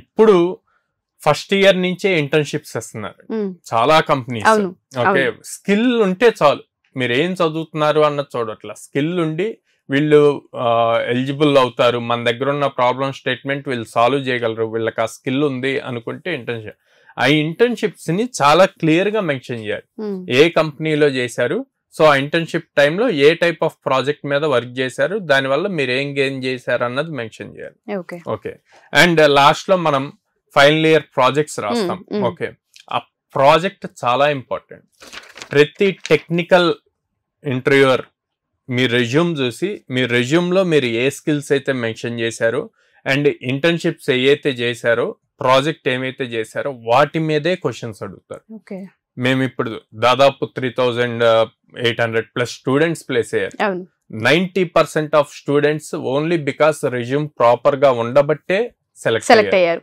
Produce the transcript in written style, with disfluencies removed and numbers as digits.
ఇప్పుడు first year నుంచే internships ఇస్తున్నారు చాలా కంపెనీస్. ఓకే, స్కిల్ ఉంటే చాలు, మీరు ఏం చదువుతున్నారు అన్నది చూడట్లా, స్కిల్ ఉండి వీళ్ళు ఎలిజిబుల్ అవుతారు, మన దగ్గర ఉన్న ప్రాబ్లమ్ స్టేట్మెంట్ వీళ్ళు సాల్వ్ చేయగలరు, వీళ్ళకి ఆ స్కిల్ ఉంది అనుకుంటే ఇంటర్న్షిప్. ఆ ఇంటర్న్షిప్స్ ని చాలా క్లియర్ గా మెన్షన్ చేయాలి, ఏ కంపెనీలో చేశారు, సో ఆ ఇంటర్న్షిప్ టైంలో ఏ టైప్ ఆఫ్ ప్రాజెక్ట్ మీద వర్క్ చేశారు, దానివల్ల మీరు ఏం గెయిన్ చేశారు అన్నది మెన్షన్ చేయాలి. ఓకే, అండ్ లాస్ట్ లో మనం ఫైనల్ ఇయర్ ప్రాజెక్ట్స్ రాస్తాం. ఓకే, ఆ ప్రాజెక్ట్ చాలా ఇంపార్టెంట్. ప్రతి టెక్నికల్ ఇంటర్వ్యూయర్ మీ రెజ్యూమ్ చూసి, మీ రెజ్యూమ్ లో మీరు ఏ స్కిల్స్ అయితే మెన్షన్ చేశారో అండ్ ఇంటర్న్షిప్స్ ఏవైతే చేశారో, ప్రాజెక్ట్ ఏమైతే చేశారో వాటి మీదే క్వశ్చన్స్ అడుగుతారు. మేము ఇప్పుడు దాదాపు 3,800+ స్టూడెంట్స్ ప్లేస్ అయ్యారు. 90% of students only because resume proper గా ఉండబట్టే సెలెక్ట్ అయ్యారు.